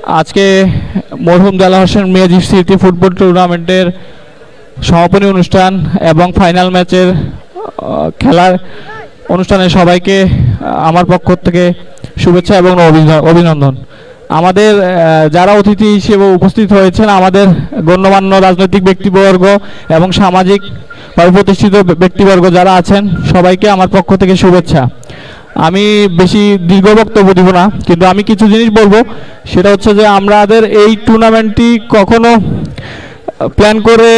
আজকে মরহুম দেলোয়ার হোসেন মিয়াজি স্মৃতি ফুটবল টুর্নামেন্টের সমাপনী অনুষ্ঠান এবং ফাইনাল ম্যাচের খেলার অনুষ্ঠানে সবাইকে আমার পক্ষ থেকে শুভেচ্ছা এবং অভিনন্দন। আমাদের যারা অতিথি হিসেবে উপস্থিত হয়েছেন, আমাদের গণ্যমান্য রাজনৈতিক ব্যক্তিবর্গ এবং সামাজিকভাবে প্রতিষ্ঠিত ব্যক্তিবর্গ যারা আছেন, সবাইকে আমার পক্ষ থেকে শুভেচ্ছা। আমি বেশি দীর্ঘ বক্তব্য দিব না, কিন্তু আমি কিছু জিনিস বলবো। সেটা হচ্ছে যে আমাদের এই টুর্নামেন্টটি কখনো প্ল্যান করে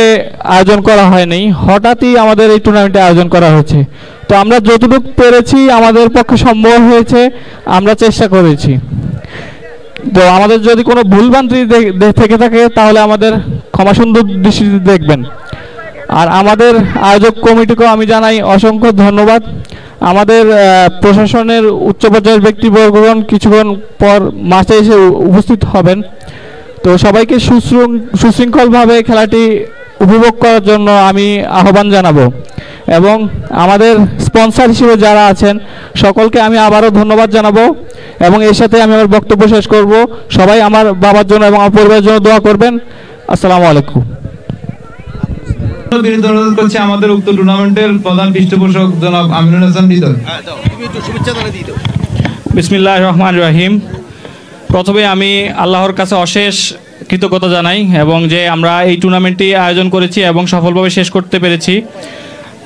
আয়োজন করা হয়নি, হঠাৎই আমাদের এই টুর্নামেন্টে আয়োজন করা হয়েছে। তো আমরা যতটুকু পেরেছি, আমাদের পক্ষে সম্ভব হয়েছে, আমরা চেষ্টা করেছি। তো আমাদের যদি কোনো ভুলভ্রান্তি থেকে থাকে তাহলে আমাদের ক্ষমাসুন্দর দৃষ্টিতে দেখবেন। আর আমাদের আয়োজক কমিটিকেও আমি জানাই অসংখ্য ধন্যবাদ। আমাদের প্রশাসনের উচ্চ পর্যায়ের ব্যক্তিবর্গগণ কিছুক্ষণ পর মাঠে এসে উপস্থিত হবেন। তো সবাইকে সুশৃঙ্খলভাবে খেলাটি উপভোগ করার জন্য আমি আহ্বান জানাবো। এবং আমাদের স্পন্সর হিসেবে যারা আছেন সকলকে আমি আবারও ধন্যবাদ জানাবো। এবং এর সাথে আমি আমার বক্তব্য শেষ করব। সবাই আমার বাবার জন্য এবং আমার পরিবারের জন্য দোয়া করবেন। আসসালামু আলাইকুম। আমাদের উক্ত টুর্নামেন্টের প্রধান পৃষ্ঠপোষক জনাব আমিনুল হাসান হৃদয়। বিসমিল্লাহির রহমানির রহিম। প্রথমে আমি আল্লাহর কাছে অশেষ কৃতজ্ঞতা জানাই এবং যে আমরা এই টুর্নামেন্টটি আয়োজন করেছি এবং সফলভাবে শেষ করতে পেরেছি।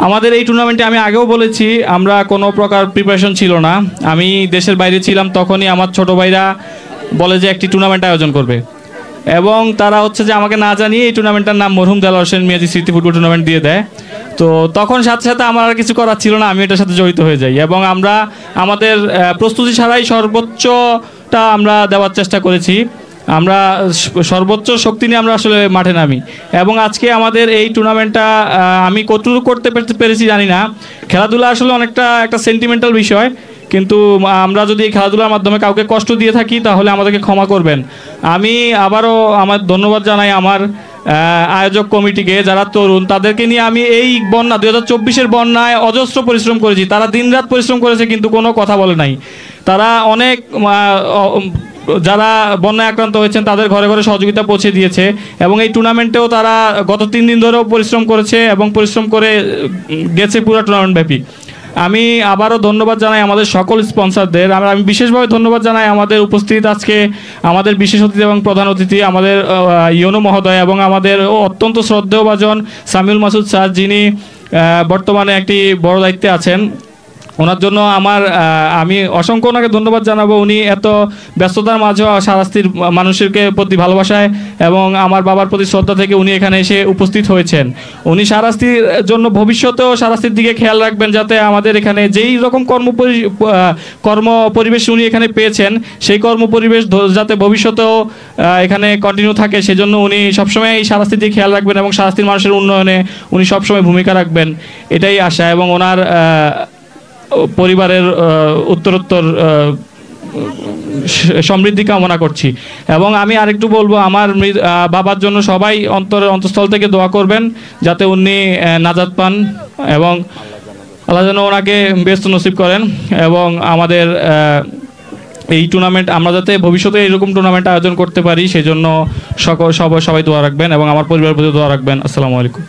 আমাদের এই টুর্নামেন্টে আমি আগেও বলেছি, আমরা কোনো প্রকার প্রিপারেশন ছিল না। আমি দেশের বাইরে ছিলাম, তখনই আমার ছোট ভাইরা বলে যে একটি টুর্নামেন্ট আয়োজন করবে, এবং তারা হচ্ছে যে আমাকে না জানিয়ে এই টুর্নামেন্টটার নাম মরহুম দেলোয়ার হোসেন মিয়াজি স্মৃতি ফুটবল টুর্নামেন্ট দিয়ে দেয়। তো তখন সাথে সাথে আমার আর কিছু করার ছিল না, আমি এটার সাথে জড়িত হয়ে যাই এবং আমরা আমাদের প্রস্তুতি ছাড়াই সর্বোচ্চটা আমরা দেওয়ার চেষ্টা করেছি। আমরা সর্বোচ্চ শক্তি নিয়ে আমরা আসলে মাঠে নামি এবং আজকে আমাদের এই টুর্নামেন্টটা আমি কতটুকু করতে পেরেছি জানি না। খেলাধুলা আসলে অনেকটা একটা সেন্টিমেন্টাল বিষয়, কিন্তু আমরা যদি এই খেলাধুলার মাধ্যমে কাউকে কষ্ট দিয়ে থাকি তাহলে আমাদেরকে ক্ষমা করবেন। আমি আবারও আমার ধন্যবাদ জানাই আমার আয়োজক কমিটিকে, যারা তরুণ, তাদেরকে নিয়ে আমি এই বন্যা 2024-এর বন্যায় অজস্র পরিশ্রম করেছি। তারা দিনরাত পরিশ্রম করেছে কিন্তু কোনো কথা বলে নাই। তারা অনেক যারা বন্যায় আক্রান্ত হয়েছেন তাদের ঘরে ঘরে সহযোগিতা পৌঁছে দিয়েছে এবং এই টুর্নামেন্টেও তারা গত 3 দিন ধরেও পরিশ্রম করেছে এবং পরিশ্রম করে গেছে পুরো টুর্নামেন্ট ব্যাপী। আমি আবারও ধন্যবাদ জানাই আমাদের সকল স্পন্সরদের। আমি বিশেষভাবে ধন্যবাদ জানাই আমাদের উপস্থিত আজকে আমাদের বিশেষ অতিথি এবং প্রধান অতিথি আমাদের ইউনো মহোদয় এবং আমাদের অত্যন্ত শ্রদ্ধেয়ভাজন সামিউল মাসুদ স্যার, যিনি বর্তমানে একটি বড় দায়িত্বে আছেন। ওনার জন্য আমি অসংখ্য ওনাকে ধন্যবাদ জানাবো। উনি এত ব্যস্ততার মাঝেও শাহরাস্তির মানুষের প্রতি ভালোবাসায় এবং আমার বাবার প্রতি শ্রদ্ধা থেকে উনি এখানে এসে উপস্থিত হয়েছেন। উনি শাহরাস্তির জন্য ভবিষ্যতেও শাহরাস্তির দিকে খেয়াল রাখবেন, যাতে আমাদের এখানে যেই রকম কর্ম পরিবেশ উনি এখানে পেয়েছেন, সেই কর্ম পরিবেশ যাতে ভবিষ্যতেও এখানে কন্টিনিউ থাকে, সেজন্য উনি সবসময় এই শাহরাস্তির দিকে খেয়াল রাখবেন এবং শাহরাস্তির মানুষের উন্নয়নে উনি সবসময় ভূমিকা রাখবেন, এটাই আশা। এবং ওনার পরিবারের উত্তরোত্তর সমৃদ্ধি কামনা করছি। এবং আমি আরেকটু বলবো, আমার বাবার জন্য সবাই অন্তঃস্থল থেকে দোয়া করবেন যাতে উনি নাজাত পান এবং আল্লাহ যেন ওনাকে বেস্ত নসিব করেন। এবং আমাদের এই টুর্নামেন্ট আমরা যাতে ভবিষ্যতে এইরকম টুর্নামেন্ট আয়োজন করতে পারি, সেই জন্য সবাই দোয়া রাখবেন এবং আমার পরিবারের প্রতি দোয়া রাখবেন। আসসালামু আলাইকুম।